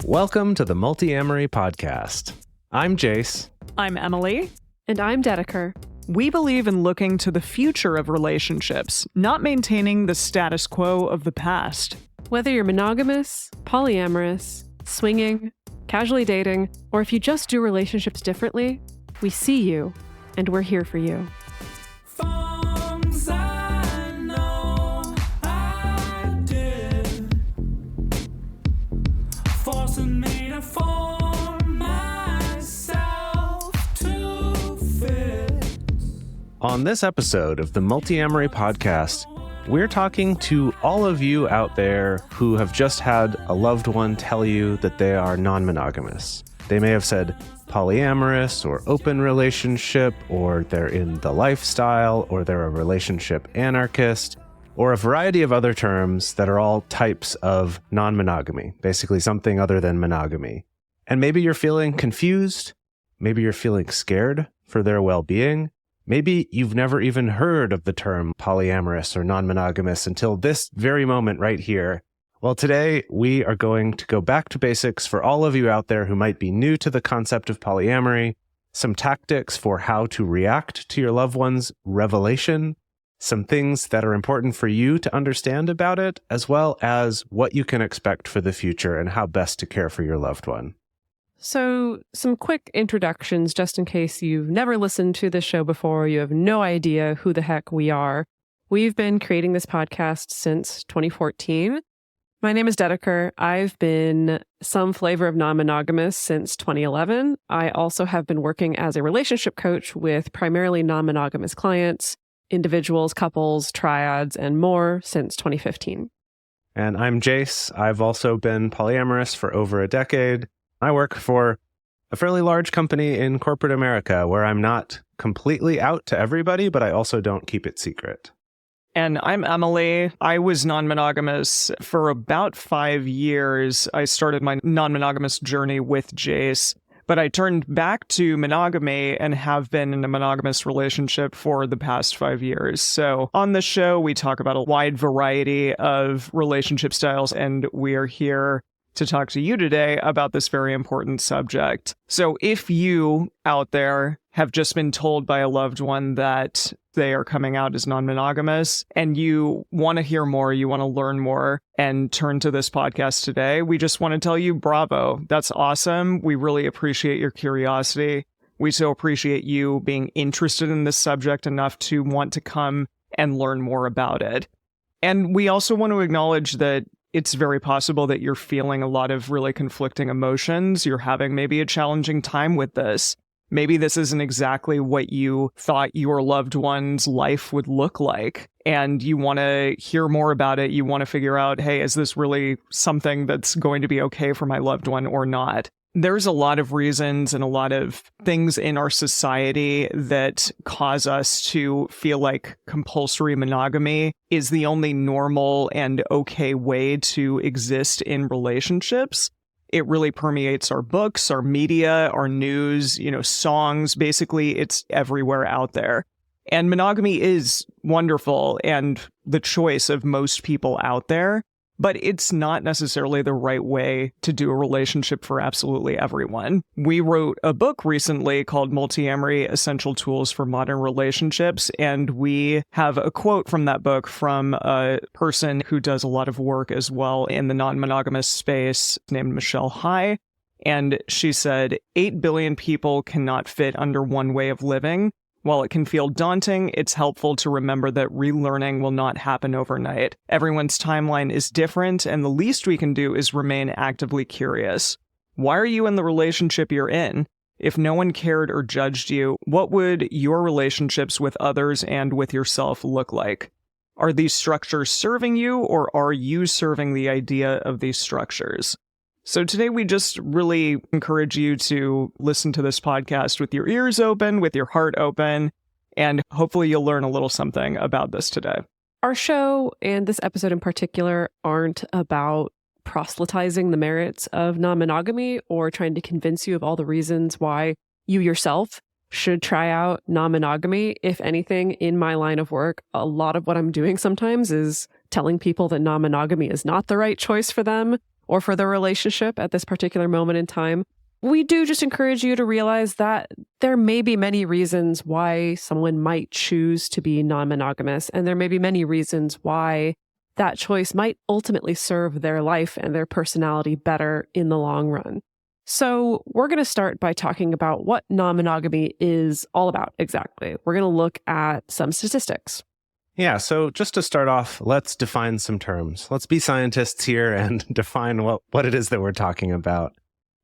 Welcome to the Multiamory podcast. I'm Jase. I'm Emily. And I'm Dedeker. We believe in looking to the future of relationships, not maintaining the status quo of the past. Whether you're monogamous, polyamorous, swinging, casually dating, or if you just do relationships differently, we see you, and we're here for you. On this episode of the Multiamory podcast, we're talking to all of you out there who have just had a loved one tell you that they are non-monogamous. They may have said polyamorous or open relationship, or they're in the lifestyle, or they're a relationship anarchist, or a variety of other terms that are all types of non-monogamy, basically something other than monogamy. And maybe you're feeling confused, maybe you're feeling scared for their well-being. Maybe you've never even heard of the term polyamorous or non-monogamous until this very moment right here. Well, today we are going to go back to basics for all of you out there who might be new to the concept of polyamory, some tactics for how to react to your loved one's revelation, some things that are important for you to understand about it, as well as what you can expect for the future and how best to care for your loved one. So, some quick introductions just in case you've never listened to this show before, you have no idea who the heck we are. We've been creating this podcast since 2014. My name is Dedeker. I've been some flavor of non-monogamous since 2011. I also have been working as a relationship coach with primarily non-monogamous clients, individuals, couples, triads, and more since 2015. And I'm Jase. I've also been polyamorous for over a decade. I work for a fairly large company in corporate America where I'm not completely out to everybody, but I also don't keep it secret. And I'm Emily. I was non-monogamous for about 5 years. I started my non-monogamous journey with Jase, but I turned back to monogamy and have been in a monogamous relationship for the past 5 years. So on the show, we talk about a wide variety of relationship styles, and we are here to talk to you today about this very important subject. So if you out there have just been told by a loved one that they are coming out as non-monogamous and you want to hear more, you want to learn more and turn to this podcast today, we just want to tell you bravo. That's awesome. We really appreciate your curiosity. We so appreciate you being interested in this subject enough to want to come and learn more about it. And we also want to acknowledge that it's very possible that you're feeling a lot of really conflicting emotions. You're having maybe a challenging time with this. Maybe this isn't exactly what you thought your loved one's life would look like. And you want to hear more about it. You want to figure out, hey, is this really something that's going to be okay for my loved one or not? There's a lot of reasons and a lot of things in our society that cause us to feel like compulsory monogamy is the only normal and okay way to exist in relationships. It really permeates our books, our media, our news, songs. Basically, it's everywhere out there. And monogamy is wonderful and the choice of most people out there. But it's not necessarily the right way to do a relationship for absolutely everyone. We wrote a book recently called Multiamory: Essential Tools for Modern Relationships, and we have a quote from that book from a person who does a lot of work as well in the non-monogamous space named Michelle High. And she said, 8 billion people cannot fit under one way of living. While it can feel daunting, it's helpful to remember that relearning will not happen overnight. Everyone's timeline is different, and the least we can do is remain actively curious. Why are you in the relationship you're in? If no one cared or judged you, what would your relationships with others and with yourself look like? Are these structures serving you, or are you serving the idea of these structures? So today we just really encourage you to listen to this podcast with your ears open, with your heart open, and hopefully you'll learn a little something about this today. Our show and this episode in particular aren't about proselytizing the merits of non-monogamy or trying to convince you of all the reasons why you yourself should try out non-monogamy. If anything, in my line of work, a lot of what I'm doing sometimes is telling people that non-monogamy is not the right choice for them, or for the relationship at this particular moment in time. We do just encourage you to realize that there may be many reasons why someone might choose to be non-monogamous, and there may be many reasons why that choice might ultimately serve their life and their personality better in the long run. So we're going to start by talking about what non-monogamy is all about exactly. We're going to look at some statistics. Yeah, so just to start off, let's define some terms. Let's be scientists here and define what it is that we're talking about.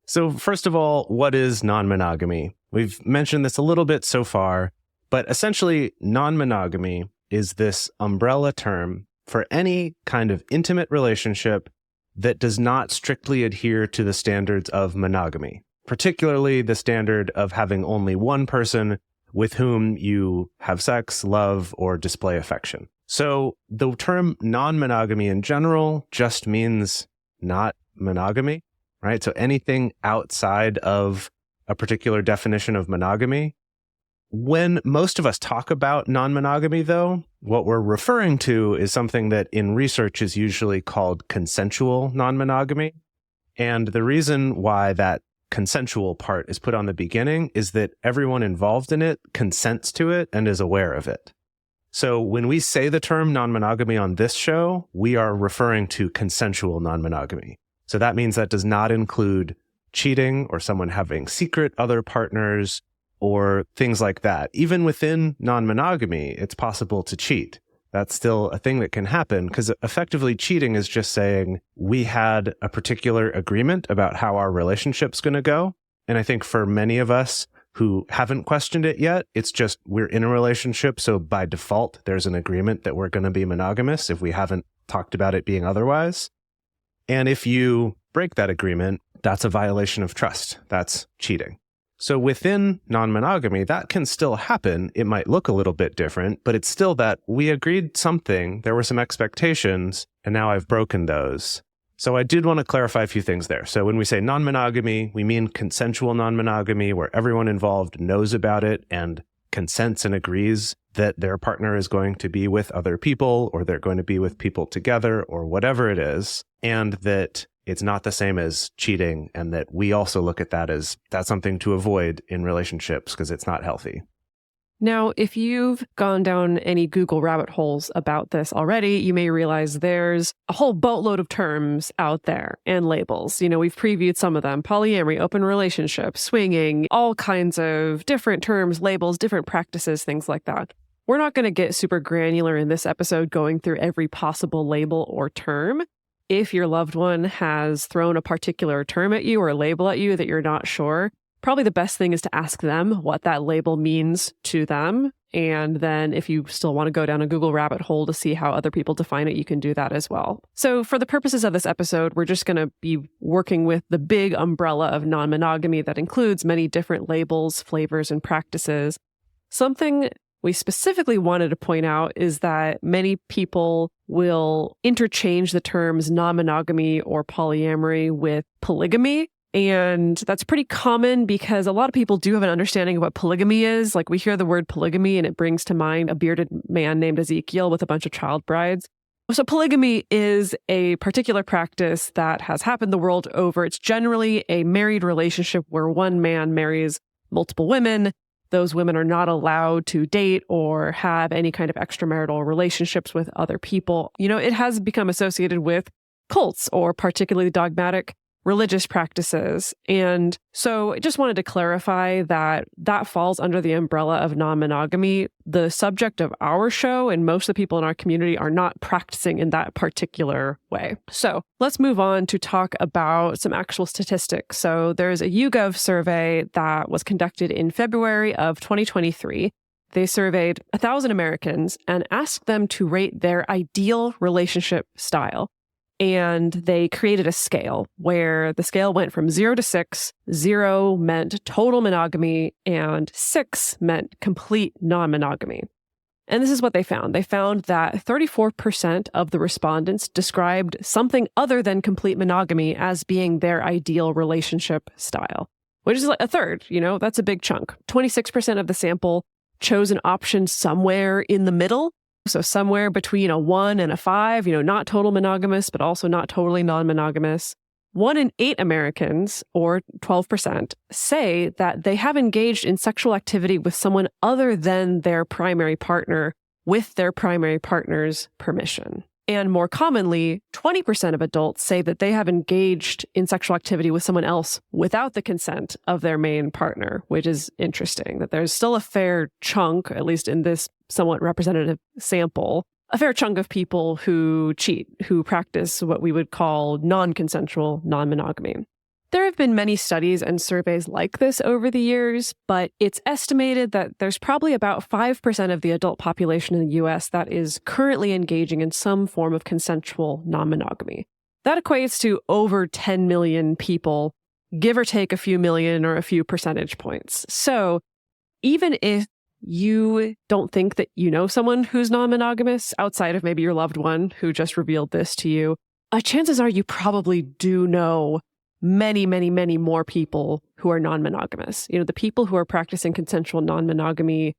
So first of all, what is non-monogamy? We've mentioned this a little bit so far, but essentially non-monogamy is this umbrella term for any kind of intimate relationship that does not strictly adhere to the standards of monogamy, particularly the standard of having only one person with whom you have sex, love, or display affection. So the term non-monogamy in general just means not monogamy, right? So anything outside of a particular definition of monogamy. When most of us talk about non-monogamy, though, what we're referring to is something that in research is usually called consensual non-monogamy. And the reason why that consensual part is put on the beginning is that everyone involved in it consents to it and is aware of it. So when we say the term non-monogamy on this show, we are referring to consensual non-monogamy. So that means that does not include cheating or someone having secret other partners or things like that. Even within non-monogamy, it's possible to cheat. That's still a thing that can happen because effectively cheating is just saying we had a particular agreement about how our relationship's going to go. And I think for many of us who haven't questioned it yet, it's just we're in a relationship. So by default, there's an agreement that we're going to be monogamous if we haven't talked about it being otherwise. And if you break that agreement, that's a violation of trust. That's cheating. So within non-monogamy, that can still happen. It might look a little bit different, but it's still that we agreed something, there were some expectations, and now I've broken those. So I did want to clarify a few things there. So when we say non-monogamy, we mean consensual non-monogamy, where everyone involved knows about it and consents and agrees that their partner is going to be with other people, or they're going to be with people together, or whatever it is, and that it's not the same as cheating, and that we also look at that as that's something to avoid in relationships because it's not healthy. Now, if you've gone down any Google rabbit holes about this already, you may realize there's a whole boatload of terms out there and labels. You know, we've previewed some of them: polyamory, open relationship, swinging, all kinds of different terms, labels, different practices, things like that. We're not going to get super granular in this episode going through every possible label or term. If your loved one has thrown a particular term at you or a label at you that you're not sure, probably the best thing is to ask them what that label means to them. And then if you still want to go down a Google rabbit hole to see how other people define it, you can do that as well. So for the purposes of this episode, we're just going to be working with the big umbrella of non-monogamy that includes many different labels, flavors, and practices. Something we specifically wanted to point out is that many people will interchange the terms non-monogamy or polyamory with polygamy. And that's pretty common because a lot of people do have an understanding of what polygamy is. Like we hear the word polygamy and it brings to mind a bearded man named Ezekiel with a bunch of child brides. So polygamy is a particular practice that has happened the world over. It's generally a married relationship where one man marries multiple women. Those women are not allowed to date or have any kind of extramarital relationships with other people. You know, it has become associated with cults or particularly dogmatic religious practices. And so I just wanted to clarify that that falls under the umbrella of non-monogamy. The subject of our show and most of the people in our community are not practicing in that particular way. So let's move on to talk about some actual statistics. So there's a YouGov survey that was conducted in February of 2023. They surveyed 1,000 Americans and asked them to rate their ideal relationship style. And they created a scale where the scale went from 0 to 6. 0 meant total monogamy and 6 meant complete non-monogamy. And this is what they found. They found that 34% of the respondents described something other than complete monogamy as being their ideal relationship style, which is like a third. You know, that's a big chunk. 26% of the sample chose an option somewhere in the middle. So somewhere between a 1 and a 5, you know, not total monogamous, but also not totally non-monogamous. 1 in 8 Americans, or 12%, say that they have engaged in sexual activity with someone other than their primary partner with their primary partner's permission. And more commonly, 20% of adults say that they have engaged in sexual activity with someone else without the consent of their main partner, which is interesting, that there's still a fair chunk, at least in this somewhat representative sample, a fair chunk of people who cheat, who practice what we would call non-consensual non-monogamy. There have been many studies and surveys like this over the years, but it's estimated that there's probably about 5% of the adult population in the US that is currently engaging in some form of consensual non-monogamy. That equates to over 10 million people, give or take a few million or a few percentage points. So even if you don't think that you know someone who's non-monogamous outside of maybe your loved one who just revealed this to you, chances are you probably do know many, many, many more people who are non-monogamous. You know, the people who are practicing consensual non-monogamy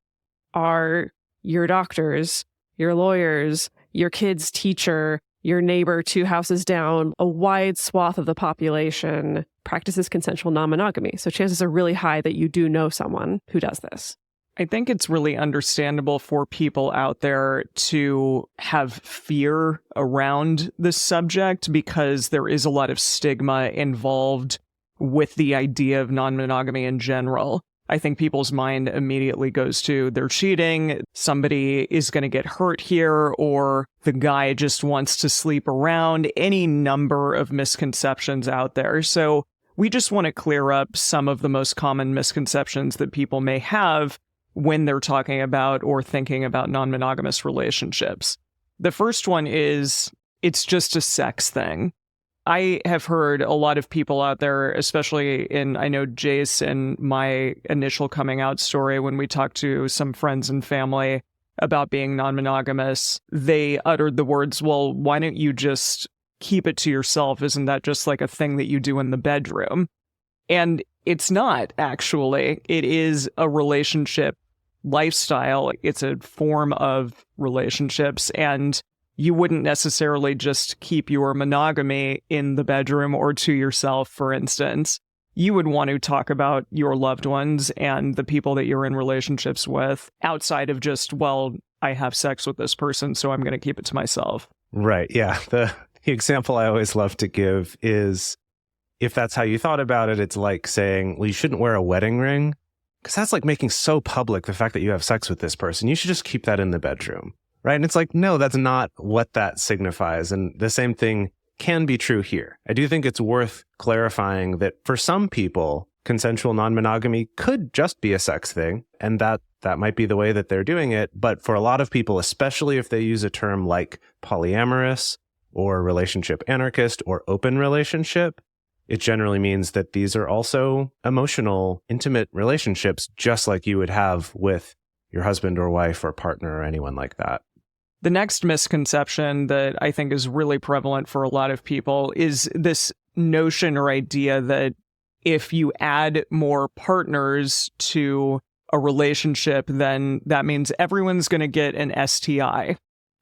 are your doctors, your lawyers, your kid's teacher, your neighbor 2 houses down. A wide swath of the population practices consensual non-monogamy. So chances are really high that you do know someone who does this. I think it's really understandable for people out there to have fear around this subject because there is a lot of stigma involved with the idea of non-monogamy in general. I think people's mind immediately goes to they're cheating, somebody is going to get hurt here, or the guy just wants to sleep around, any number of misconceptions out there. So we just want to clear up some of the most common misconceptions that people may have when they're talking about or thinking about non-monogamous relationships. The first one is it's just a sex thing. I have heard a lot of people out there, especially I know Jase and my initial coming out story when we talked to some friends and family about being non-monogamous, they uttered the words, well, why don't you just keep it to yourself? Isn't that just like a thing that you do in the bedroom? And it's not, actually. It is a relationship lifestyle. It's a form of relationships, and you wouldn't necessarily just keep your monogamy in the bedroom or to yourself, for instance. You would want to talk about your loved ones and the people that you're in relationships with outside of just, well, I have sex with this person, so I'm going to keep it to myself. Right. Yeah. The example I always love to give is if that's how you thought about it, it's like saying, well, you shouldn't wear a wedding ring because that's like making so public the fact that you have sex with this person. You should just keep that in the bedroom. Right. And it's like, no, that's not what that signifies. And the same thing can be true here. I do think it's worth clarifying that for some people, consensual non-monogamy could just be a sex thing, and that might be the way that they're doing it. But for a lot of people, especially if they use a term like polyamorous or relationship anarchist or open relationship, it generally means that these are also emotional, intimate relationships, just like you would have with your husband or wife or partner or anyone like that. The next misconception that I think is really prevalent for a lot of people is this notion or idea that if you add more partners to a relationship, then that means everyone's going to get an STI.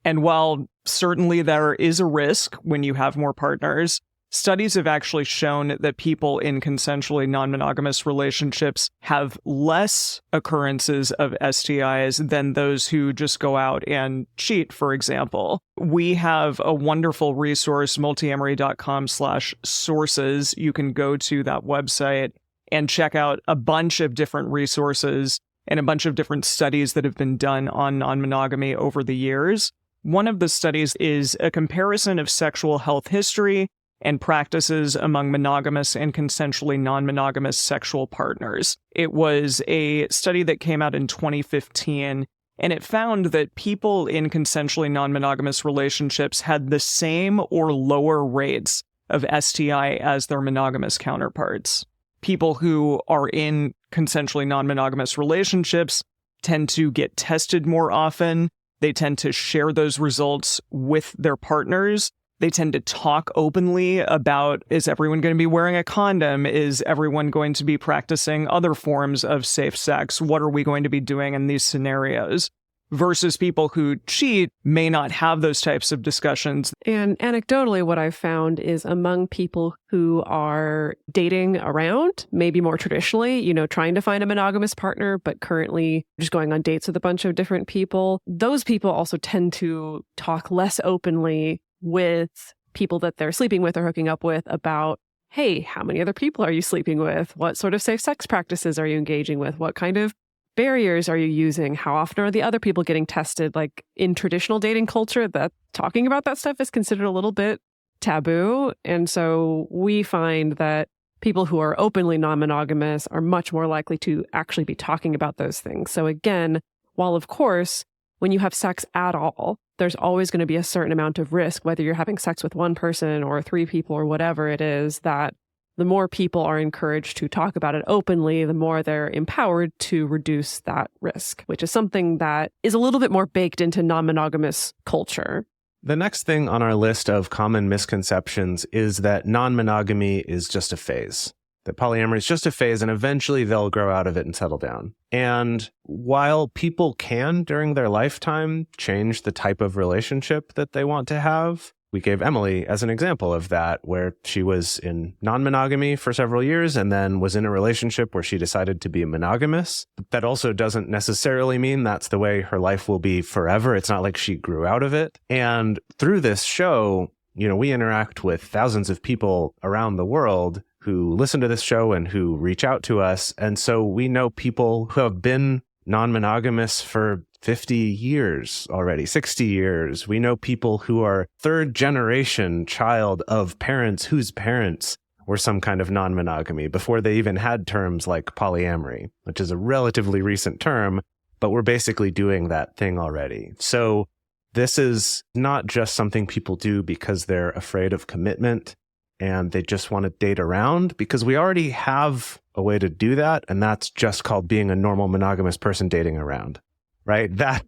And while certainly there is a risk when you have more partners, studies have actually shown that people in consensually non-monogamous relationships have less occurrences of STIs than those who just go out and cheat, for example. We have a wonderful resource, multiamory.com/sources. You can go to that website and check out a bunch of different resources and a bunch of different studies that have been done on non-monogamy over the years. One of the studies is a comparison of sexual health history and practices among monogamous and consensually non-monogamous sexual partners. It was a study that came out in 2015, and it found that people in consensually non-monogamous relationships had the same or lower rates of STI as their monogamous counterparts. People who are in consensually non-monogamous relationships tend to get tested more often. They tend to share those results with their partners. They tend to talk openly about, is everyone going to be wearing a condom? Is everyone going to be practicing other forms of safe sex? What are we going to be doing in these scenarios? versus people who cheat may not have those types of discussions. And anecdotally, what I've found is among people who are dating around, maybe more traditionally, trying to find a monogamous partner, but currently just going on dates with a bunch of different people, those people also tend to talk less openly with people that they're sleeping with or hooking up with about, hey, how many other people are you sleeping with? What sort of safe sex practices are you engaging with? What kind of barriers are you using? How often are the other people getting tested? Like in traditional dating culture, that talking about that stuff is considered a little bit taboo. And so we find that people who are openly non-monogamous are much more likely to actually be talking about those things. So again, while of course, when you have sex at all, there's always going to be a certain amount of risk, whether you're having sex with one person or three people or whatever it is, that the more people are encouraged to talk about it openly, the more they're empowered to reduce that risk, which is something that is a little bit more baked into non-monogamous culture. The next thing on our list of common misconceptions is that non-monogamy is just a phase, that polyamory is just a phase and eventually they'll grow out of it and settle down. And while people can, during their lifetime, change the type of relationship that they want to have, we gave Emily as an example of that, where she was in non-monogamy for several years and then was in a relationship where she decided to be monogamous. That also doesn't necessarily mean that's the way her life will be forever. It's not like she grew out of it. And through this show, we interact with thousands of people around the world who listen to this show and who reach out to us. And so we know people who have been non-monogamous for 50 years already, 60 years. We know people who are third generation child of parents whose parents were some kind of non-monogamy before they even had terms like polyamory, which is a relatively recent term, but we're basically doing that thing already. So this is not just something people do because they're afraid of commitment and they just want to date around, because we already have a way to do that, and that's just called being a normal monogamous person dating around. Right? That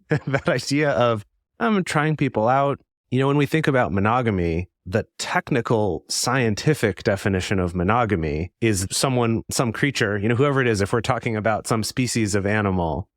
idea of I'm trying people out. When we think about monogamy, the technical scientific definition of monogamy is some creature, whoever it is, if we're talking about some species of animal,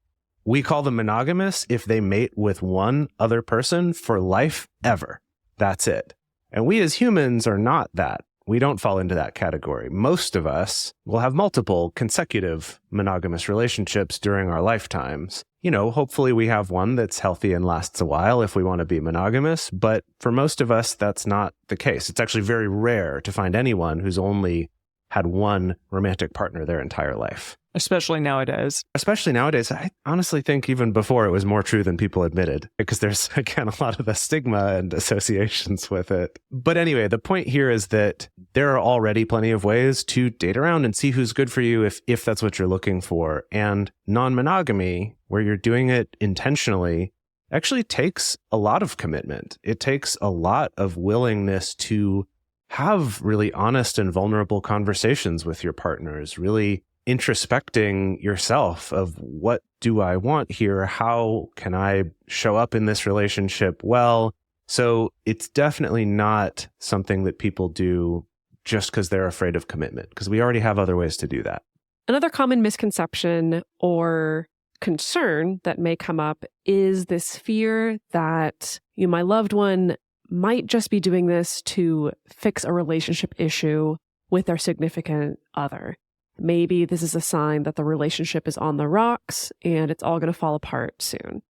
we call them monogamous if they mate with one other person for life ever. That's it. And we as humans are not that. We don't fall into that category. Most of us will have multiple consecutive monogamous relationships during our lifetimes. Hopefully we have one that's healthy and lasts a while if we want to be monogamous. But for most of us, that's not the case. It's actually very rare to find anyone who's only had one romantic partner their entire life. Especially nowadays. I honestly think even before it was more true than people admitted, because there's, again, a lot of the stigma and associations with it. But anyway, the point here is that there are already plenty of ways to date around and see who's good for you if that's what you're looking for. And non-monogamy, where you're doing it intentionally, actually takes a lot of commitment. It takes a lot of willingness to have really honest and vulnerable conversations with your partners, really introspecting yourself of what do I want here? How can I show up in this relationship well? So it's definitely not something that people do just because they're afraid of commitment, because we already have other ways to do that. Another common misconception or concern that may come up is this fear that my loved one might just be doing this to fix a relationship issue with their significant other. Maybe this is a sign that the relationship is on the rocks and it's all going to fall apart soon.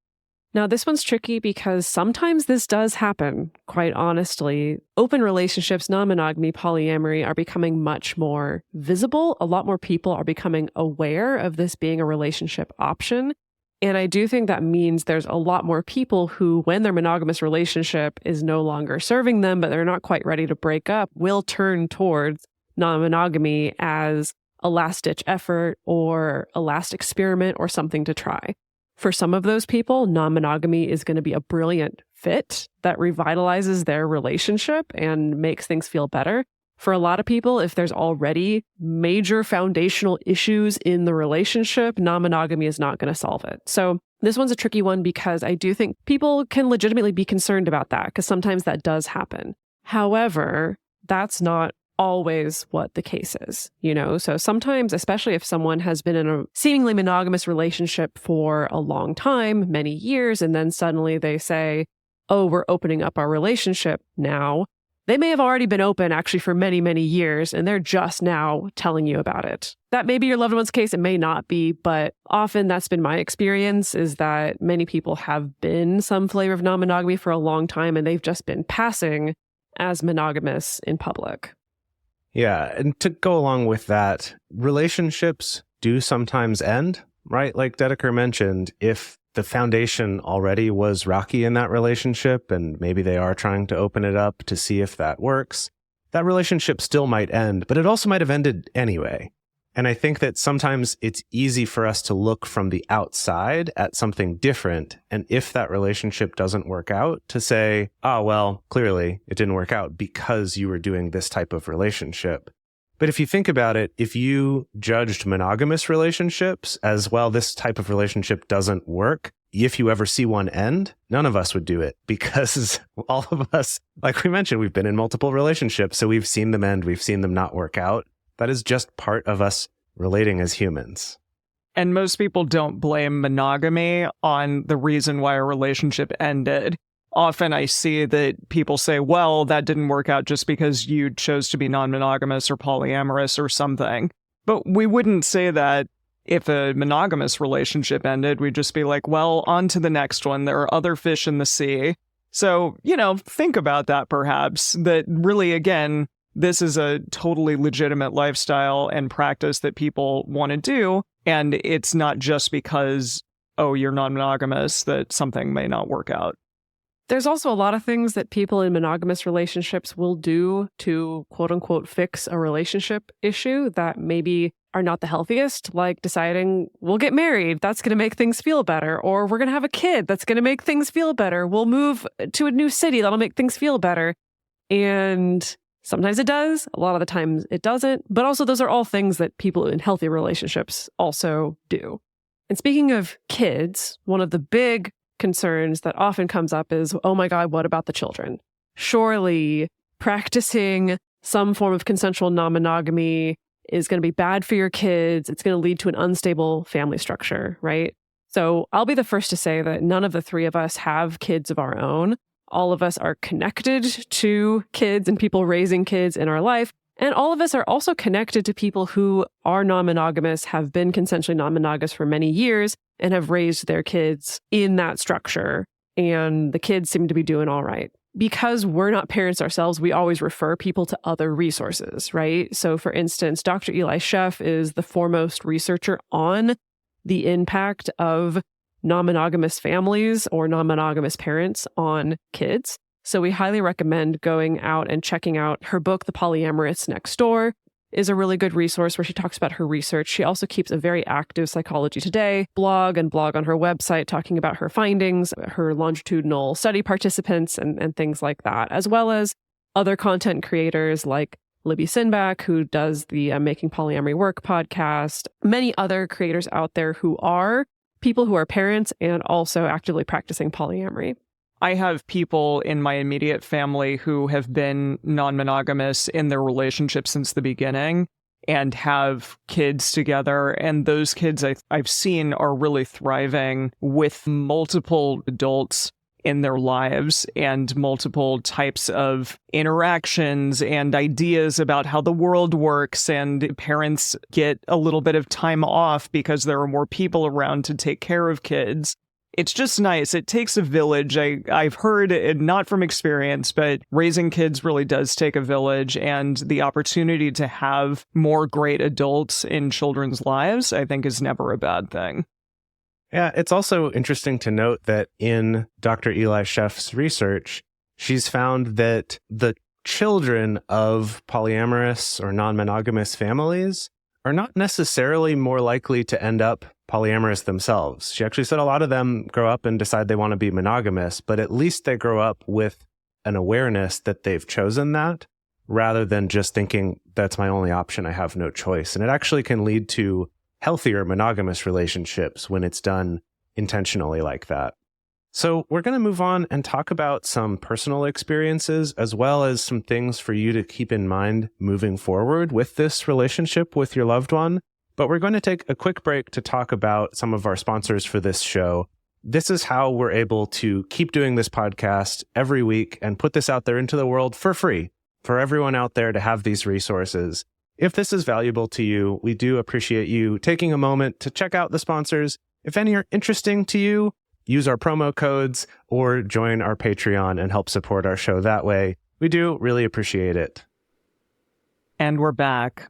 Now, this one's tricky because sometimes this does happen, quite honestly. Open relationships, non-monogamy, polyamory are becoming much more visible. A lot more people are becoming aware of this being a relationship option. And I do think that means there's a lot more people who, when their monogamous relationship is no longer serving them, but they're not quite ready to break up, will turn towards non-monogamy as a last-ditch effort or a last experiment or something to try. For some of those people, non-monogamy is going to be a brilliant fit that revitalizes their relationship and makes things feel better. For a lot of people, if there's already major foundational issues in the relationship, non-monogamy is not going to solve it. So this one's a tricky one because I do think people can legitimately be concerned about that because sometimes that does happen. However, that's not always what the case is, So sometimes, especially if someone has been in a seemingly monogamous relationship for a long time, many years, and then suddenly they say, oh, we're opening up our relationship now. They may have already been open actually for many, many years, and they're just now telling you about it. That may be your loved one's case. It may not be, but often that's been my experience, is that many people have been some flavor of non-monogamy for a long time, and they've just been passing as monogamous in public. Yeah. And to go along with that, relationships do sometimes end, right? Like Dedeker mentioned, if the foundation already was rocky in that relationship and maybe they are trying to open it up to see if that works, that relationship still might end, but it also might have ended anyway. And I think that sometimes it's easy for us to look from the outside at something different. And if that relationship doesn't work out, to say, oh, well, clearly it didn't work out because you were doing this type of relationship. But if you think about it, if you judged monogamous relationships as, well, this type of relationship doesn't work, if you ever see one end, none of us would do it, because all of us, like we mentioned, we've been in multiple relationships. So we've seen them end. We've seen them not work out. That is just part of us relating as humans. And most people don't blame monogamy on the reason why a relationship ended. Often I see that people say, well, that didn't work out just because you chose to be non-monogamous or polyamorous or something. But we wouldn't say that if a monogamous relationship ended. We'd just be like, well, on to the next one. There are other fish in the sea. So, think about that perhaps, that really, again, this is a totally legitimate lifestyle and practice that people want to do. And it's not just because, oh, you're non-monogamous that something may not work out. There's also a lot of things that people in monogamous relationships will do to quote unquote fix a relationship issue that maybe are not the healthiest, like deciding we'll get married, that's going to make things feel better, or we're going to have a kid, that's going to make things feel better. We'll move to a new city, that'll make things feel better. And sometimes it does, a lot of the times it doesn't, but also those are all things that people in healthy relationships also do. And speaking of kids, one of the big concerns that often comes up is, oh my God, what about the children? Surely practicing some form of consensual non-monogamy is going to be bad for your kids. It's going to lead to an unstable family structure, right? So I'll be the first to say that none of the three of us have kids of our own. All of us are connected to kids and people raising kids in our life. And all of us are also connected to people who are non-monogamous, have been consensually non-monogamous for many years, and have raised their kids in that structure. And the kids seem to be doing all right. Because we're not parents ourselves, we always refer people to other resources, right? So for instance, Dr. Eli Sheff is the foremost researcher on the impact of non-monogamous families or non-monogamous parents on kids. So we highly recommend going out and checking out her book, The Polyamorists Next Door, is a really good resource where she talks about her research. She also keeps a very active Psychology Today blog on her website talking about her findings, her longitudinal study participants, and things like that, as well as other content creators like Libby Sinback, who does the Making Polyamory Work podcast, many other creators out there who are people who are parents and also actively practicing polyamory. I have people in my immediate family who have been non-monogamous in their relationship since the beginning and have kids together. And those kids I've seen are really thriving with multiple adults in their lives and multiple types of interactions and ideas about how the world works. And parents get a little bit of time off because there are more people around to take care of kids. It's just nice. It takes a village. I've heard, not from experience, but raising kids really does take a village, and the opportunity to have more great adults in children's lives, I think, is never a bad thing. Yeah, it's also interesting to note that in Dr. Eli Sheff's research, she's found that the children of polyamorous or non-monogamous families are not necessarily more likely to end up polyamorous themselves. She actually said a lot of them grow up and decide they want to be monogamous, but at least they grow up with an awareness that they've chosen that rather than just thinking that's my only option, I have no choice. And it actually can lead to healthier monogamous relationships when it's done intentionally like that. So we're going to move on and talk about some personal experiences as well as some things for you to keep in mind moving forward with this relationship with your loved one. But we're going to take a quick break to talk about some of our sponsors for this show. This is how we're able to keep doing this podcast every week and put this out there into the world for free for everyone out there to have these resources. If this is valuable to you, we do appreciate you taking a moment to check out the sponsors. If any are interesting to you, use our promo codes or join our Patreon and help support our show that way. We do really appreciate it. And we're back.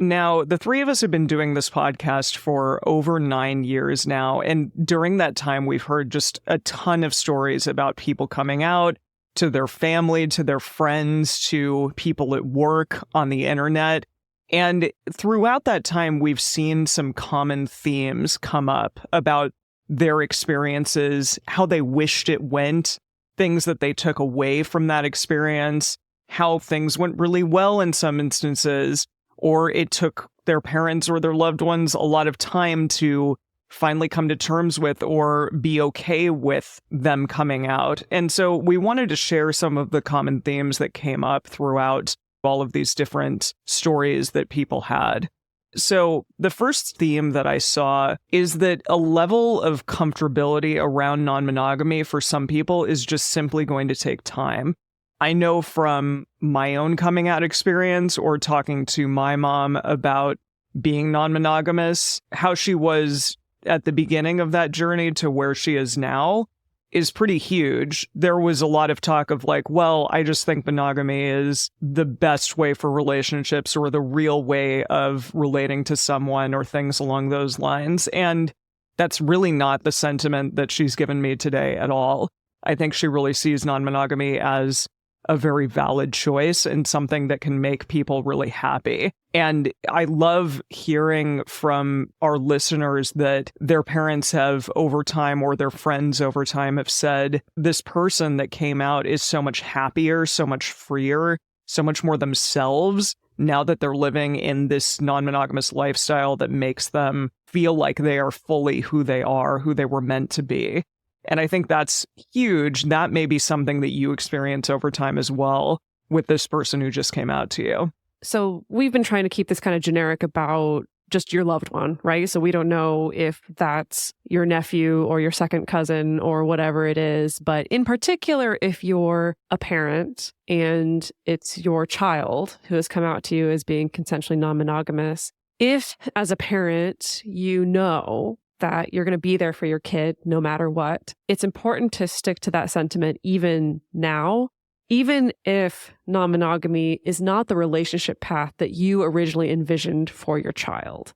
Now, the three of us have been doing this podcast for over 9 years now, and during that time, we've heard just a ton of stories about people coming out to their family, to their friends, to people at work, on the internet. And throughout that time, we've seen some common themes come up about their experiences, how they wished it went, things that they took away from that experience, how things went really well in some instances, or it took their parents or their loved ones a lot of time to finally come to terms with or be okay with them coming out. And so we wanted to share some of the common themes that came up throughout all of these different stories that people had. So the first theme that I saw is that a level of comfortability around non-monogamy for some people is just simply going to take time. I know from my own coming out experience or talking to my mom about being non-monogamous, how she was at the beginning of that journey to where she is now is pretty huge. There was a lot of talk of like, well, I just think monogamy is the best way for relationships or the real way of relating to someone or things along those lines. And that's really not the sentiment that she's given me today at all. I think she really sees non-monogamy as a very valid choice and something that can make people really happy. And I love hearing from our listeners that their parents have over time or their friends over time have said, this person that came out is so much happier, so much freer, so much more themselves now that they're living in this non-monogamous lifestyle that makes them feel like they are fully who they are, who they were meant to be. And I think that's huge. That may be something that you experience over time as well with this person who just came out to you. So we've been trying to keep this kind of generic about just your loved one, right? So we don't know if that's your nephew or your second cousin or whatever it is. But in particular, if you're a parent and it's your child who has come out to you as being consensually non-monogamous, if as a parent, you know that you're going to be there for your kid no matter what, it's important to stick to that sentiment even now, even if non-monogamy is not the relationship path that you originally envisioned for your child.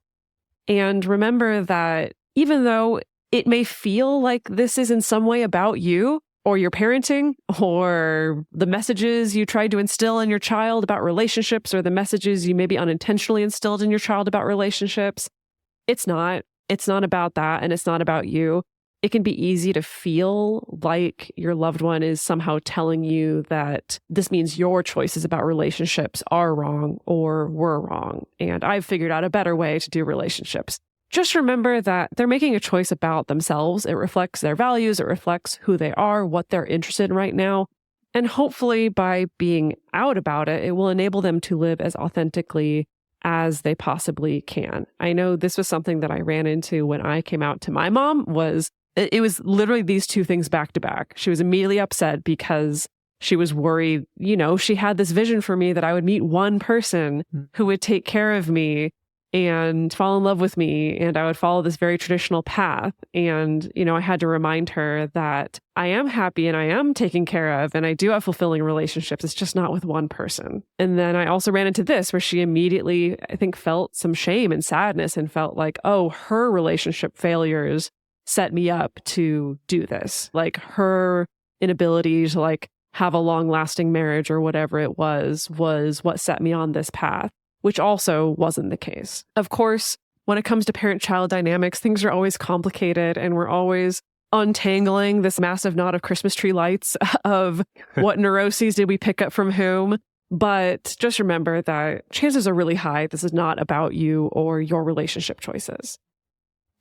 And remember that even though it may feel like this is in some way about you or your parenting or the messages you tried to instill in your child about relationships or the messages you maybe unintentionally instilled in your child about relationships, it's not. It's not about that, and it's not about you. It can be easy to feel like your loved one is somehow telling you that this means your choices about relationships are wrong or were wrong, and I've figured out a better way to do relationships. Just remember that they're making a choice about themselves. It reflects their values. It reflects who they are, what they're interested in right now. And hopefully by being out about it, it will enable them to live as authentically as they possibly can. I know this was something that I ran into when I came out to my mom. It was literally these two things back to back. She was immediately upset because she was worried, she had this vision for me that I would meet one person who would take care of me and fall in love with me, and I would follow this very traditional path. And, I had to remind her that I am happy and I am taken care of and I do have fulfilling relationships. It's just not with one person. And then I also ran into this where she immediately, I think, felt some shame and sadness and felt like, oh, her relationship failures set me up to do this. Like her inability to have a long lasting marriage or whatever it was what set me on this path, which also wasn't the case. Of course, when it comes to parent-child dynamics, things are always complicated and we're always untangling this massive knot of Christmas tree lights of what neuroses did we pick up from whom. But just remember that chances are really high this is not about you or your relationship choices.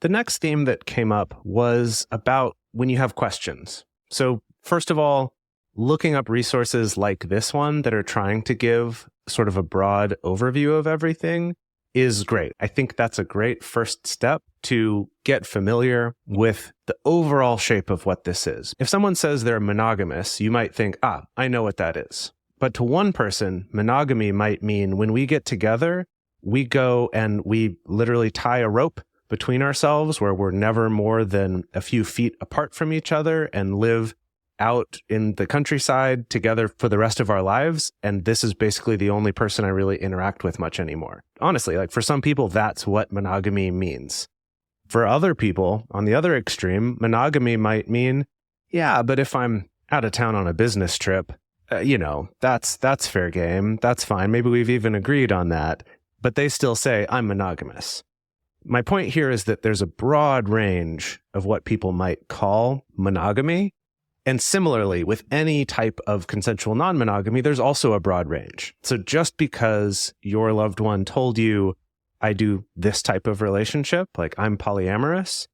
The next theme that came up was about when you have questions. So first of all, looking up resources like this one that are trying to give sort of a broad overview of everything is great. I think that's a great first step to get familiar with the overall shape of what this is. If someone says they're monogamous, you might think, I know what that is. But to one person, monogamy might mean when we get together, we go and we literally tie a rope between ourselves where we're never more than a few feet apart from each other and live out in the countryside together for the rest of our lives. And this is basically the only person I really interact with much anymore. Honestly, like for some people, that's what monogamy means. For other people, on the other extreme, monogamy might mean, yeah, but if I'm out of town on a business trip, that's fair game. That's fine. Maybe we've even agreed on that. But they still say, I'm monogamous. My point here is that there's a broad range of what people might call monogamy. And similarly, with any type of consensual non-monogamy, there's also a broad range. So just because your loved one told you, I do this type of relationship, like I'm polyamorous,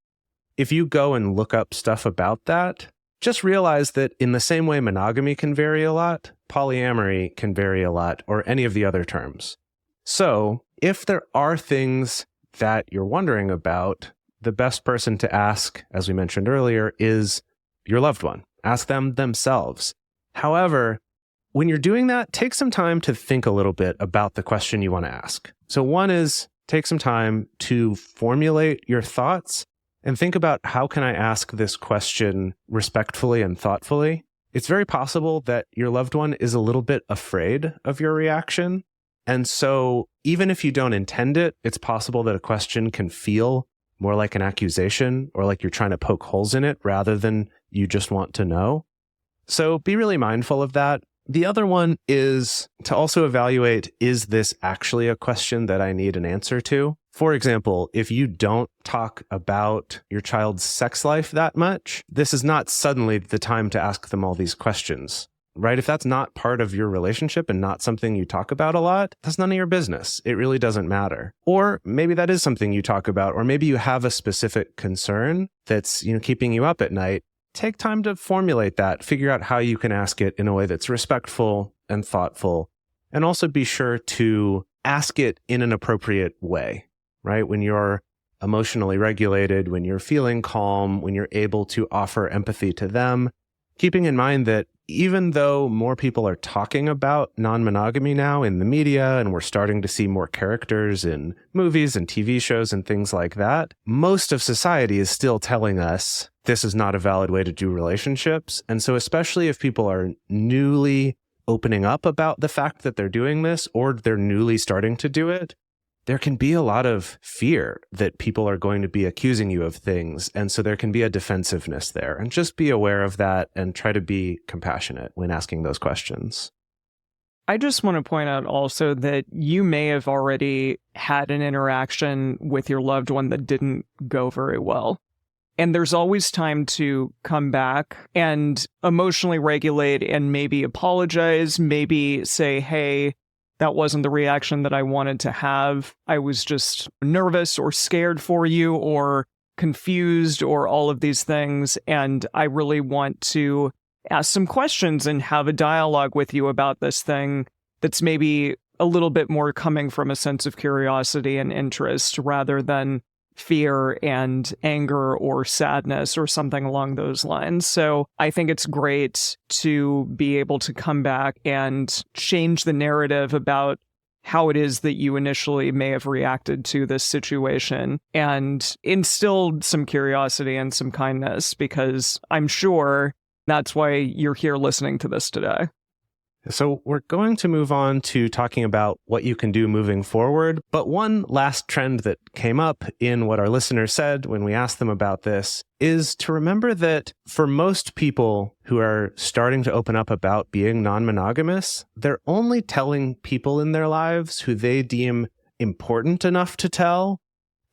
if you go and look up stuff about that, just realize that in the same way monogamy can vary a lot, polyamory can vary a lot, or any of the other terms. So if there are things that you're wondering about, the best person to ask, as we mentioned earlier, is your loved one. Ask them themselves. However, when you're doing that, take some time to think a little bit about the question you want to ask. So one is take some time to formulate your thoughts and think about how can I ask this question respectfully and thoughtfully. It's very possible that your loved one is a little bit afraid of your reaction. And so even if you don't intend it, it's possible that a question can feel more like an accusation or like you're trying to poke holes in it rather than you just want to know. So be really mindful of that. The other one is to also evaluate, is this actually a question that I need an answer to? For example, if you don't talk about your child's sex life that much, this is not suddenly the time to ask them all these questions, right? If that's not part of your relationship and not something you talk about a lot, that's none of your business. It really doesn't matter. Or maybe that is something you talk about, or maybe you have a specific concern that's, keeping you up at night. Take time to formulate that, figure out how you can ask it in a way that's respectful and thoughtful, and also be sure to ask it in an appropriate way, right? When you're emotionally regulated, when you're feeling calm, when you're able to offer empathy to them, keeping in mind that even though more people are talking about non-monogamy now in the media, and we're starting to see more characters in movies and TV shows and things like that, most of society is still telling us this is not a valid way to do relationships. And so especially if people are newly opening up about the fact that they're doing this, or they're newly starting to do it, there can be a lot of fear that people are going to be accusing you of things. And so there can be a defensiveness there. And just be aware of that and try to be compassionate when asking those questions. I just want to point out also that you may have already had an interaction with your loved one that didn't go very well. And there's always time to come back and emotionally regulate and maybe apologize, maybe say, hey, that wasn't the reaction that I wanted to have. I was just nervous or scared for you or confused or all of these things. And I really want to ask some questions and have a dialogue with you about this thing that's maybe a little bit more coming from a sense of curiosity and interest rather than fear and anger or sadness or something along those lines. So I think it's great to be able to come back and change the narrative about how it is that you initially may have reacted to this situation and instilled some curiosity and some kindness, because I'm sure that's why you're here listening to this today. So we're going to move on to talking about what you can do moving forward. But one last trend that came up in what our listeners said when we asked them about this is to remember that for most people who are starting to open up about being non-monogamous, they're only telling people in their lives who they deem important enough to tell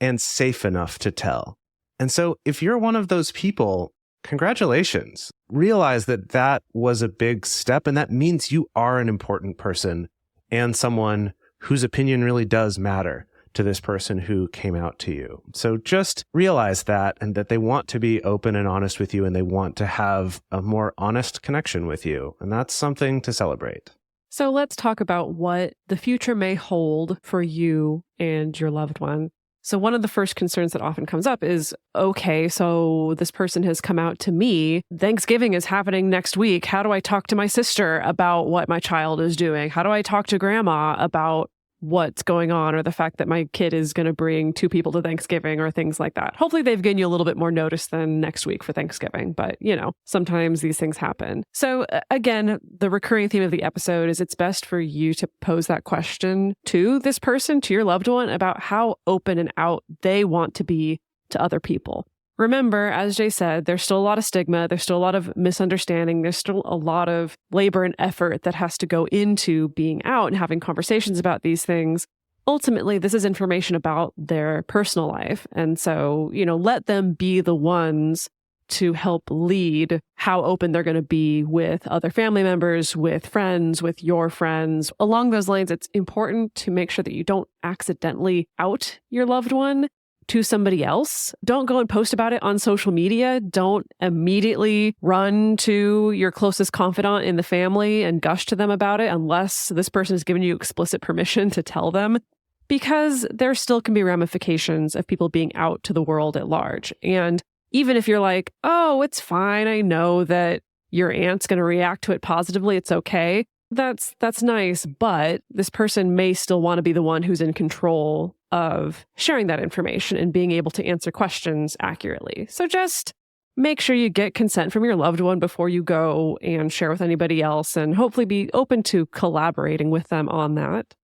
and safe enough to tell. And so if you're one of those people, congratulations. Realize that that was a big step, and that means you are an important person and someone whose opinion really does matter. to this person who came out to you. So just realize that, and that they want to be open and honest with you, and they want to have a more honest connection with you. And that's something to celebrate. So let's talk about what the future may hold for you and your loved one. So one of the first concerns that often comes up is, okay, so this person has come out to me. Thanksgiving is happening next week. How do I talk to my sister about what my child is doing? How do I talk to grandma about what's going on, or the fact that my kid is going to bring 2 people to Thanksgiving, or things like that? Hopefully they've given you a little bit more notice than next week for Thanksgiving, but sometimes these things happen. So again, the recurring theme of the episode is it's best for you to pose that question to this person, to your loved one, about how open and out they want to be to other people. Remember, as Jay said, there's still a lot of stigma. There's still a lot of misunderstanding. There's still a lot of labor and effort that has to go into being out and having conversations about these things. Ultimately, this is information about their personal life. And so, let them be the ones to help lead how open they're going to be with other family members, with friends, with your friends. Along those lines, it's important to make sure that you don't accidentally out your loved one to somebody else. Don't go and post about it on social media. Don't immediately run to your closest confidant in the family and gush to them about it unless this person has given you explicit permission to tell them, because there still can be ramifications of people being out to the world at large. And even if you're like, oh, it's fine, I know that your aunt's going to react to it positively, it's okay. That's nice, but this person may still want to be the one who's in control of sharing that information and being able to answer questions accurately. So just make sure you get consent from your loved one before you go and share with anybody else, and hopefully be open to collaborating with them on that.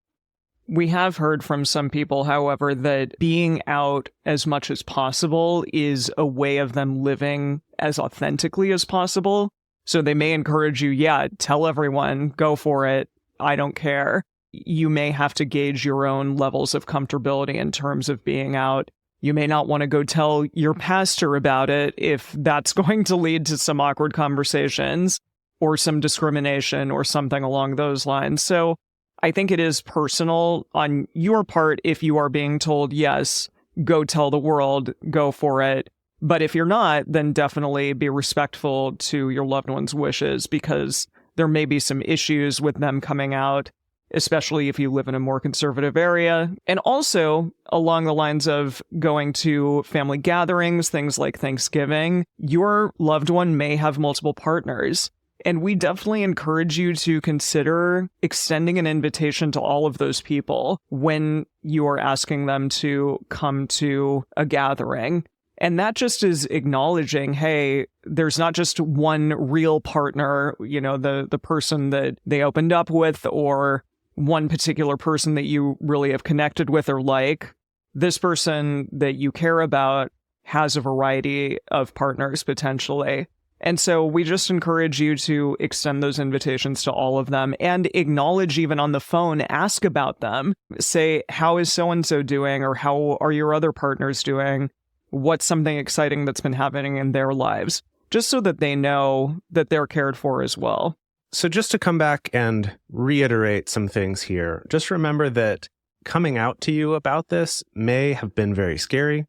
We have heard from some people, however, that being out as much as possible is a way of them living as authentically as possible. So they may encourage you, tell everyone, go for it, I don't care. You may have to gauge your own levels of comfortability in terms of being out. You may not want to go tell your pastor about it if that's going to lead to some awkward conversations or some discrimination or something along those lines. So I think it is personal on your part if you are being told, yes, go tell the world, go for it. But if you're not, then definitely be respectful to your loved one's wishes, because there may be some issues with them coming out, especially if you live in a more conservative area. And also, along the lines of going to family gatherings, things like Thanksgiving, your loved one may have multiple partners. And we definitely encourage you to consider extending an invitation to all of those people when you are asking them to come to a gathering. And that just is acknowledging, hey, there's not just one real partner, the person that they opened up with, or one particular person that you really have connected with or like. This person that you care about has a variety of partners potentially. And so we just encourage you to extend those invitations to all of them and acknowledge, even on the phone, ask about them. Say, how is so-and-so doing? Or how are your other partners doing? What's something exciting that's been happening in their lives? Just so that they know that they're cared for as well. So just to come back and reiterate some things here, just remember that coming out to you about this may have been very scary,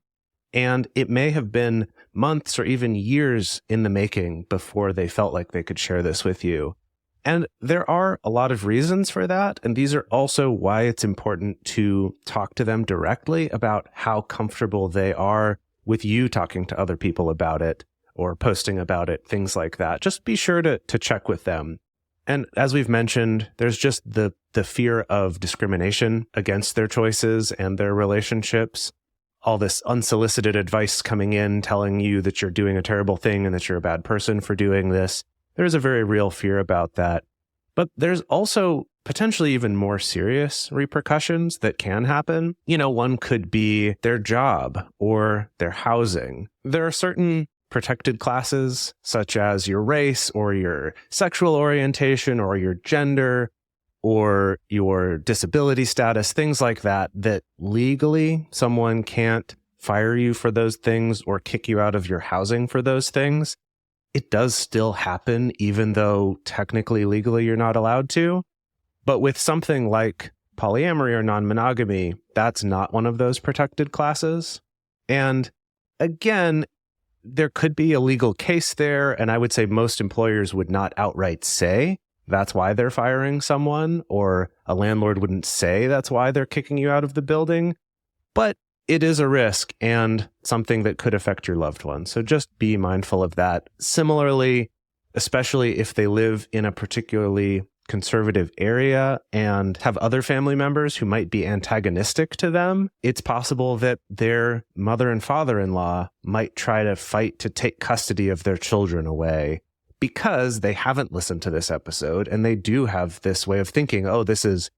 and it may have been months or even years in the making before they felt like they could share this with you. And there are a lot of reasons for that, and these are also why it's important to talk to them directly about how comfortable they are with you talking to other people about it or posting about it, things like that. Just be sure to check with them. And as we've mentioned, there's just the fear of discrimination against their choices and their relationships. All this unsolicited advice coming in telling you that you're doing a terrible thing and that you're a bad person for doing this. There's a very real fear about that. But there's also potentially even more serious repercussions that can happen. One could be their job or their housing. There are certain protected classes, such as your race or your sexual orientation or your gender or your disability status, things like that, that legally someone can't fire you for those things or kick you out of your housing for those things. It does still happen, even though technically, legally, you're not allowed to. But with something like polyamory or non-monogamy, that's not one of those protected classes. And again, there could be a legal case there, and I would say most employers would not outright say that's why they're firing someone, or a landlord wouldn't say that's why they're kicking you out of the building. But it is a risk and something that could affect your loved one. So just be mindful of that. Similarly, especially if they live in a particularly conservative area and have other family members who might be antagonistic to them, it's possible that their mother and father-in-law might try to fight to take custody of their children away because they haven't listened to this episode and they do have this way of thinking, oh, this is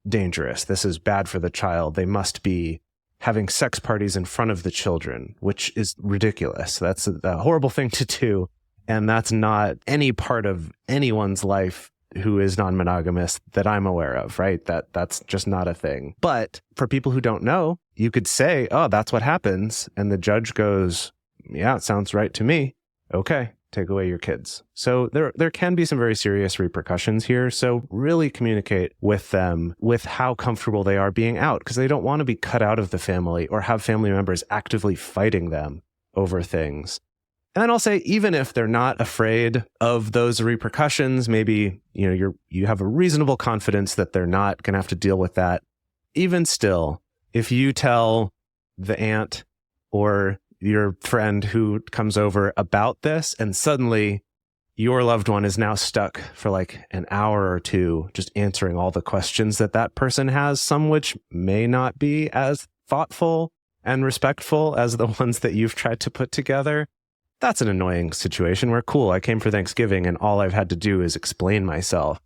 dangerous. This is bad for the child. They must be having sex parties in front of the children, which is ridiculous. That's a horrible thing to do. And that's not any part of anyone's life who is non-monogamous that I'm aware of, right? That's just not a thing. But for people who don't know, you could say, oh, that's what happens. And the judge goes, yeah, it sounds right to me. Okay, take away your kids. So there can be some very serious repercussions here. So really communicate with them with how comfortable they are being out, because they don't want to be cut out of the family or have family members actively fighting them over things. And then I'll say, even if they're not afraid of those repercussions, maybe, you have a reasonable confidence that they're not going to have to deal with that. Even still, if you tell the aunt or your friend who comes over about this, and suddenly your loved one is now stuck for like an hour or two, just answering all the questions that person has, some which may not be as thoughtful and respectful as the ones that you've tried to put together. That's an annoying situation where, cool, I came for Thanksgiving and all I've had to do is explain myself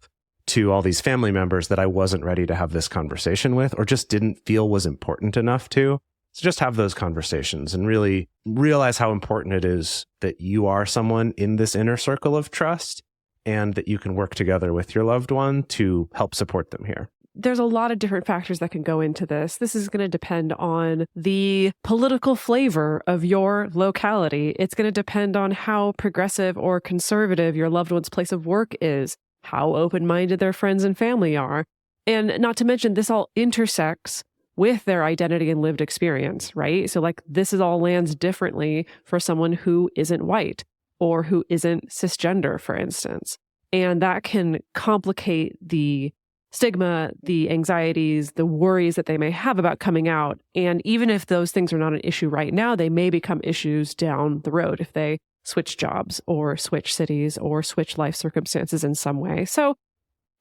to all these family members that I wasn't ready to have this conversation with, or just didn't feel was important enough to. So just have those conversations and really realize how important it is that you are someone in this inner circle of trust and that you can work together with your loved one to help support them here. There's a lot of different factors that can go into this. This is going to depend on the political flavor of your locality. It's going to depend on how progressive or conservative your loved one's place of work is, how open-minded their friends and family are. And not to mention, this all intersects with their identity and lived experience, right? So this is all lands differently for someone who isn't white or who isn't cisgender, for instance. And that can complicate the stigma, the anxieties, the worries that they may have about coming out. And even if those things are not an issue right now, they may become issues down the road if they switch jobs or switch cities or switch life circumstances in some way. So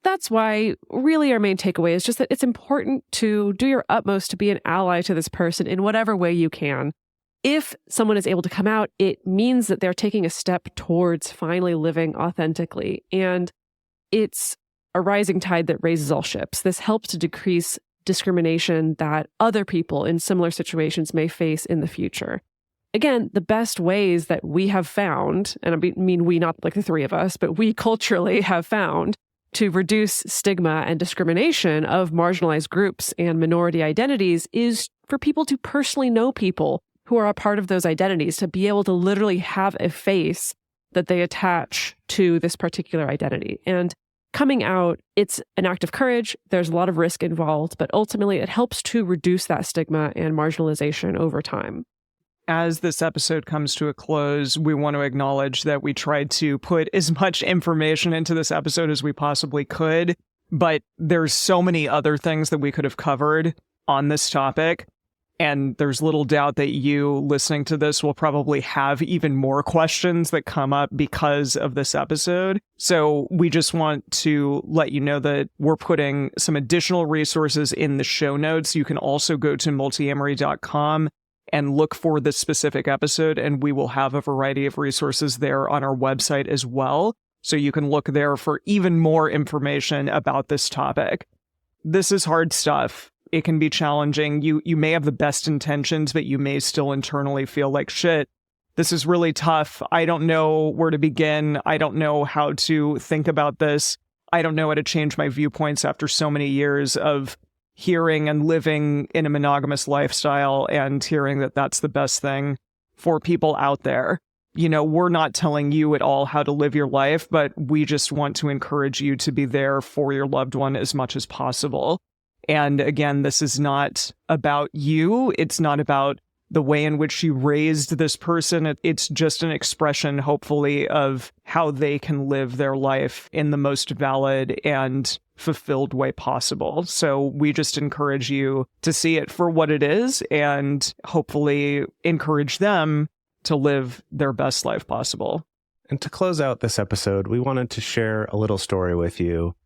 that's why really our main takeaway is just that it's important to do your utmost to be an ally to this person in whatever way you can. If someone is able to come out, it means that they're taking a step towards finally living authentically. And it's a rising tide that raises all ships. This helps to decrease discrimination that other people in similar situations may face in the future. Again, the best ways that we have found, and I mean we, not like the three of us, but we culturally have found to reduce stigma and discrimination of marginalized groups and minority identities is for people to personally know people who are a part of those identities, to be able to literally have a face that they attach to this particular identity. And coming out, it's an act of courage. There's a lot of risk involved, but ultimately it helps to reduce that stigma and marginalization over time. As this episode comes to a close, we want to acknowledge that we tried to put as much information into this episode as we possibly could, but there's so many other things that we could have covered on this topic. And there's little doubt that you listening to this will probably have even more questions that come up because of this episode. So we just want to let you know that we're putting some additional resources in the show notes. You can also go to multiamory.com and look for this specific episode, and we will have a variety of resources there on our website as well. So you can look there for even more information about this topic. This is hard stuff. It can be challenging. You may have the best intentions, but you may still internally feel like, shit, this is really tough. I don't know where to begin. I don't know how to think about this. I don't know how to change my viewpoints after so many years of hearing and living in a monogamous lifestyle and hearing that that's the best thing for people out there. We're not telling you at all how to live your life, but we just want to encourage you to be there for your loved one as much as possible. And again, this is not about you. It's not about the way in which you raised this person. It's just an expression, hopefully, of how they can live their life in the most valid and fulfilled way possible. So we just encourage you to see it for what it is and hopefully encourage them to live their best life possible. And to close out this episode, we wanted to share a little story with you.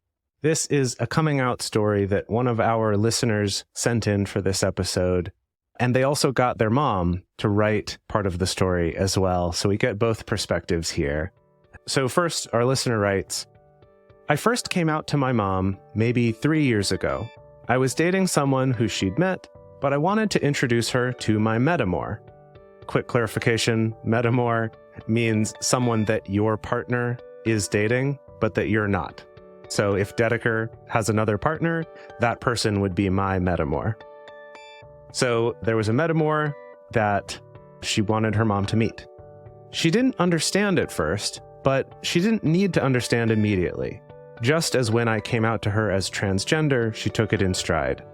This is a coming out story that one of our listeners sent in for this episode. And they also got their mom to write part of the story as well. So we get both perspectives here. So first, our listener writes, I first came out to my mom maybe 3 years ago. I was dating someone who she'd met, but I wanted to introduce her to my metamor. Quick clarification, metamor means someone that your partner is dating, but that you're not. So if Dedeker has another partner, that person would be my metamor. So there was a metamor that she wanted her mom to meet. She didn't understand at first, but she didn't need to understand immediately. Just as when I came out to her as transgender, she took it in stride.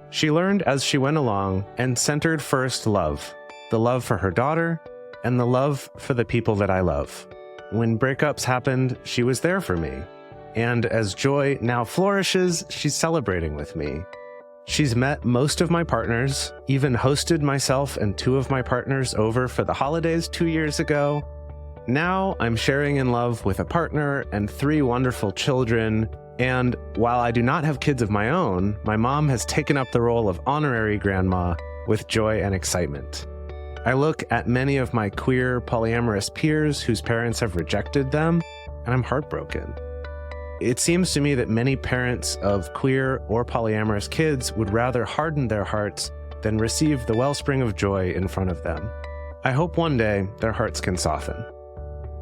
She learned as she went along and centered first love, the love for her daughter and the love for the people that I love. When breakups happened, she was there for me. And as joy now flourishes, she's celebrating with me. She's met most of my partners, even hosted myself and 2 of my partners over for the holidays 2 years ago. Now I'm sharing in love with a partner and 3 wonderful children. And while I do not have kids of my own, my mom has taken up the role of honorary grandma with joy and excitement. I look at many of my queer polyamorous peers whose parents have rejected them, and I'm heartbroken. It seems to me that many parents of queer or polyamorous kids would rather harden their hearts than receive the wellspring of joy in front of them. I hope one day their hearts can soften.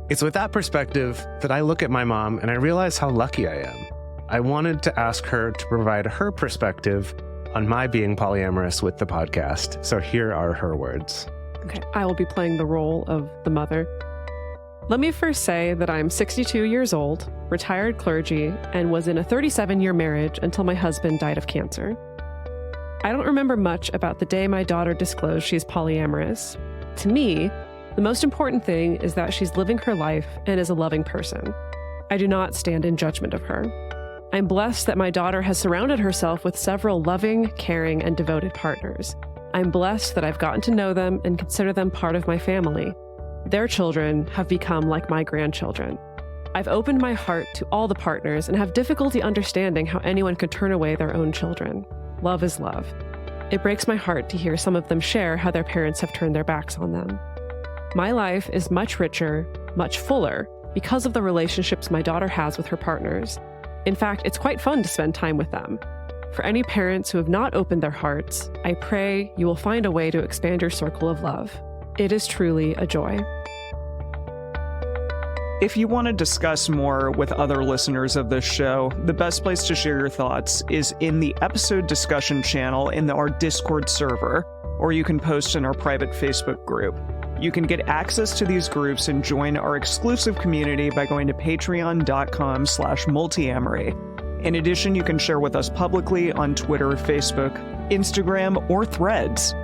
It's with that perspective that I look at my mom and I realize how lucky I am. I wanted to ask her to provide her perspective on my being polyamorous with the podcast. So here are her words. Okay, I will be playing the role of the mother. Let me first say that I'm 62 years old, retired clergy, and was in a 37-year marriage until my husband died of cancer. I don't remember much about the day my daughter disclosed she's polyamorous. To me, the most important thing is that she's living her life and is a loving person. I do not stand in judgment of her. I'm blessed that my daughter has surrounded herself with several loving, caring, and devoted partners. I'm blessed that I've gotten to know them and consider them part of my family. Their children have become like my grandchildren. I've opened my heart to all the partners and have difficulty understanding how anyone could turn away their own children. Love is love. It breaks my heart to hear some of them share how their parents have turned their backs on them. My life is much richer, much fuller, because of the relationships my daughter has with her partners. In fact, it's quite fun to spend time with them. For any parents who have not opened their hearts, I pray you will find a way to expand your circle of love. It is truly a joy. If you want to discuss more with other listeners of this show, the best place to share your thoughts is in the episode discussion channel in our Discord server, or you can post in our private Facebook group. You can get access to these groups and join our exclusive community by going to patreon.com/multiamory. In addition, you can share with us publicly on Twitter, Facebook, Instagram, or Threads.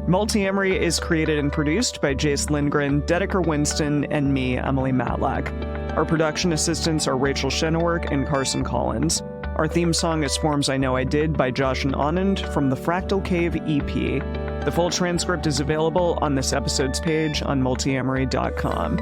Multiamory is created and produced by Jase, Lindgren, Dedeker, Winston, and me, Emily Matlack. Our production assistants are Rachel Shennework and Carson Collins. Our theme song is Forms I Know I Did by Josh and Anand from the Fractal Cave EP. The full transcript is available on this episode's page on multiamory.com.